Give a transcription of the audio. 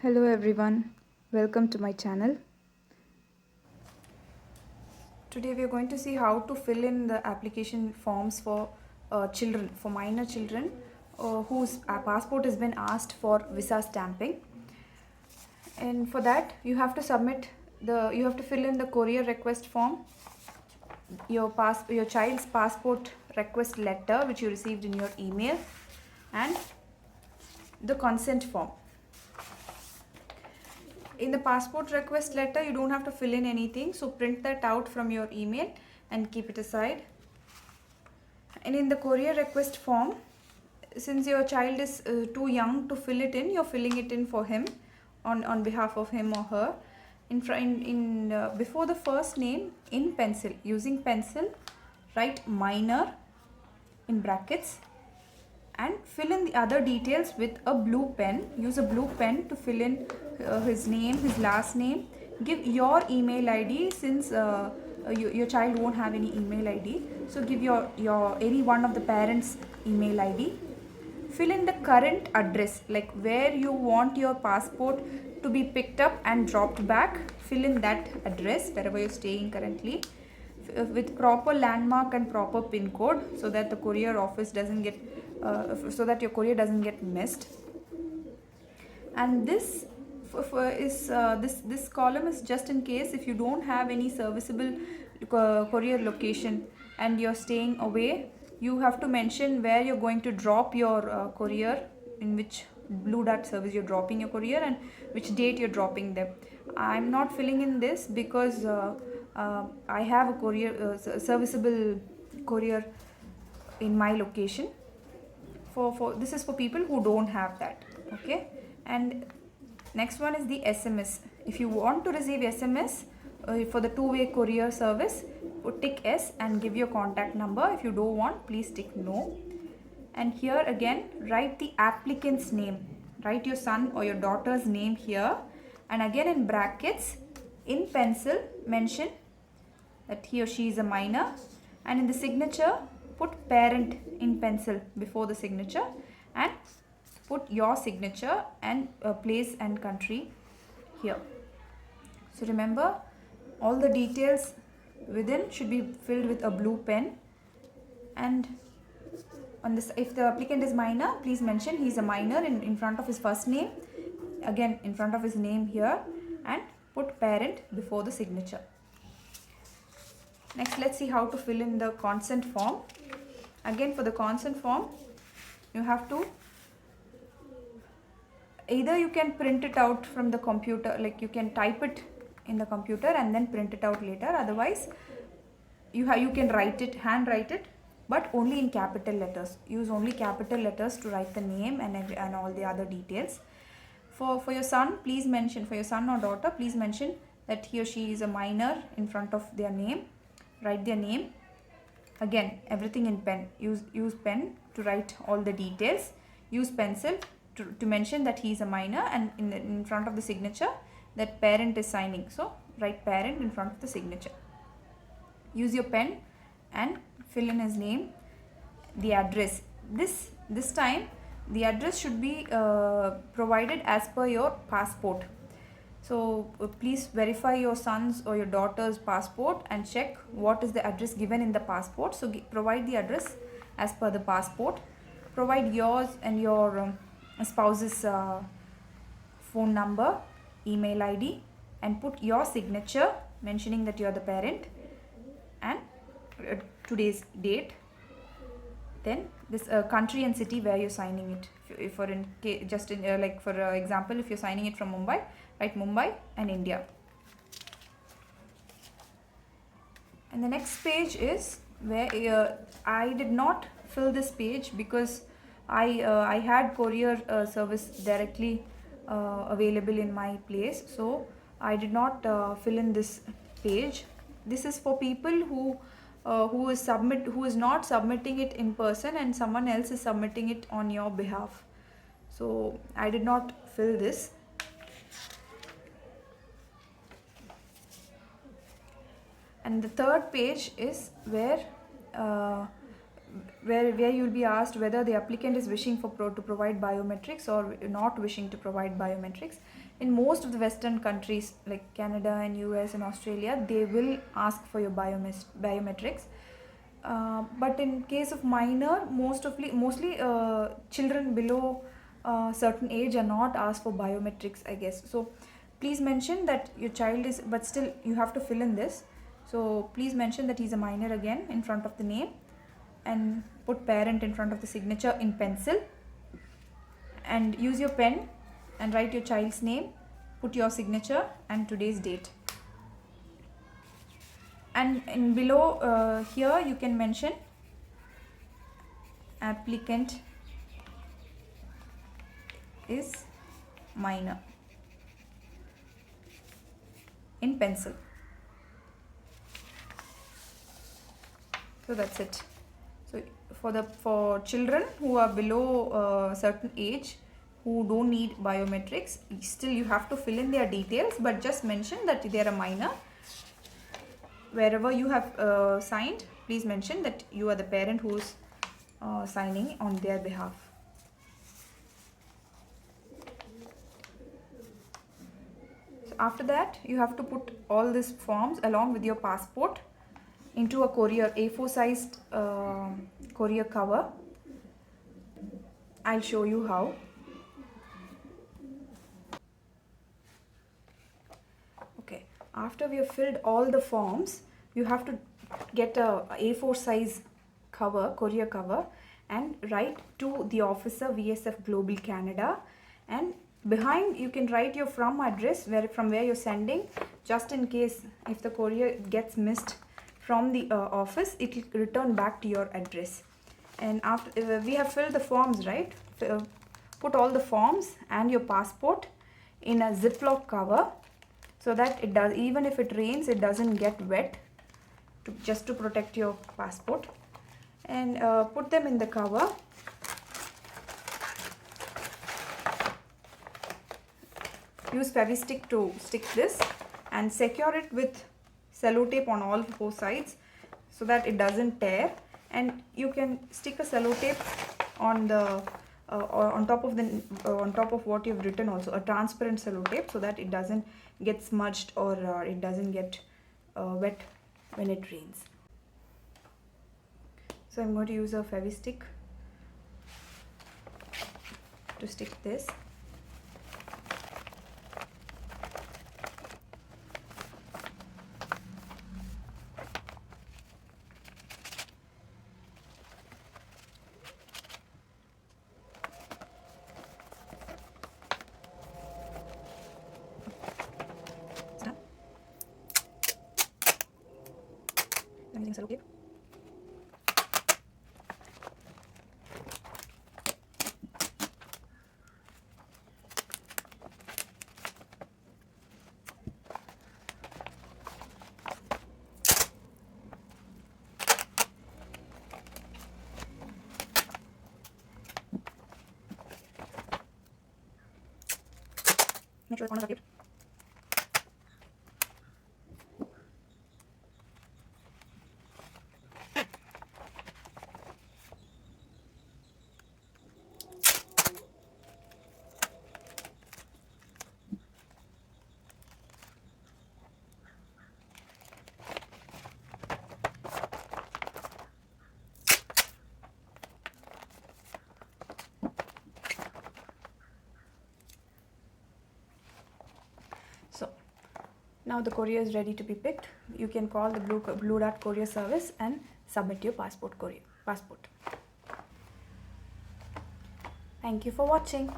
Hello everyone, welcome to my channel. Today we are going to see how to fill in the application forms for children, for minor children whose passport has been asked for visa stamping. And for that you have to fill in the courier request form, your child's passport request letter which you received in your email, and the consent form. In the passport request letter you don't have to fill in anything, so print that out from your email and keep it aside. And in the courier request form, since your child is too young to fill it in, you're filling it in for him on behalf of him or her. Before the first name, in pencil, using pencil, write minor in brackets and fill in the other details with a blue pen. Use a blue pen to fill in his name, his last name. Give your email ID, since your child won't have any email ID, so give your any one of the parents' email ID. Fill in the current address, like where you want your passport to be picked up and dropped back. Fill in that address wherever you're staying currently, with proper landmark and proper pin code, so that the courier office doesn't get so that your courier doesn't get missed. And this this column is just in case if you don't have any serviceable courier location and you're staying away. You have to mention where you're going to drop your courier, in which blue dart service you're dropping your courier, and which date you're dropping them. I'm not filling in this because I have a courier serviceable courier in my location. For this is for people who don't have that. Okay. And next one is the SMS. If you want to receive SMS for the two-way courier service, put tick S and give your contact number. If you don't want, please tick no. And here again, write the applicant's name. Write your son or your daughter's name here, and again in brackets, in pencil, mention that he or she is a minor, and in the signature put parent in pencil before the signature, and put your signature and place and country here. So remember, all the details within should be filled with a blue pen. And on this, if the applicant is minor, please mention he is a minor in front of his first name, again in front of his name here, and put parent before the signature. Next, let's see how to fill in the consent form. Again, for the consent form, you have to either you can print it out from the computer, like you can type it in the computer and then print it out later. Otherwise, you can handwrite it, but only in capital letters. Use only capital letters to write the name and all the other details. For your son, please mention, for your son or daughter, please mention that he or she is a minor in front of their name. Write their name. Again, everything in pen. Use pen to write all the details. Use pencil to mention that he is a minor, and in front of the signature that parent is signing. So write parent in front of the signature. Use your pen and fill in his name, the address. This time the address should be provided as per your passport. So please verify your son's or your daughter's passport and check what is the address given in the passport. So provide the address as per the passport. Provide yours and your spouse's phone number, email ID, and put your signature mentioning that you are the parent, and today's date. Then this country and city where you're signing it. If for like for example, if you're signing it from Mumbai, write Mumbai and India. And the next page is where I did not fill this page because I had courier service directly available in my place, so I did not fill in this page. This is for people who is not submitting it in person and someone else is submitting it on your behalf. So I did not fill this. And the third page is where where you'll be asked whether the applicant is wishing to provide biometrics or not wishing to provide biometrics. In most of the Western countries like Canada and US and Australia, they will ask for your biometrics. But in case of minor, mostly children below certain age are not asked for biometrics, I guess. So please mention that your child is, but still you have to fill in this. So please mention that he's a minor again in front of the name, and put parent in front of the signature in pencil, and use your pen and write your child's name, put your signature and today's date. And in below here you can mention applicant is minor in pencil. So that's it. So for children who are below a certain age, who don't need biometrics, still you have to fill in their details, but just mention that they are a minor. Wherever you have signed, please mention that you are the parent who is signing on their behalf. So after that, you have to put all these forms along with your passport into a courier, A4 sized courier cover. I'll show you how. Okay, after we have filled all the forms, you have to get a A4 size cover, courier cover, and write to the officer, VSF Global Canada, and behind you can write your from address, from where you're sending, just in case if the courier gets missed from the office, it will return back to your address. And after we have filled the forms, right, put all the forms and your passport in a Ziploc cover, so that it does, even if it rains, it doesn't get wet, just to protect your passport. And put them in the cover. Use Fevistick to stick this, and secure it with sellotape on all four sides so that it doesn't tear. And you can stick a sellotape on the on top of what you've written, also a transparent sellotape, so that it doesn't get smudged or it doesn't get wet when it rains. So I'm going to use a Fevistick to stick this. I'm using sellotape. Make sure the corners are taped. So now the courier is ready to be picked. You can call the Blue Dart courier service and submit your passport. Thank you for watching.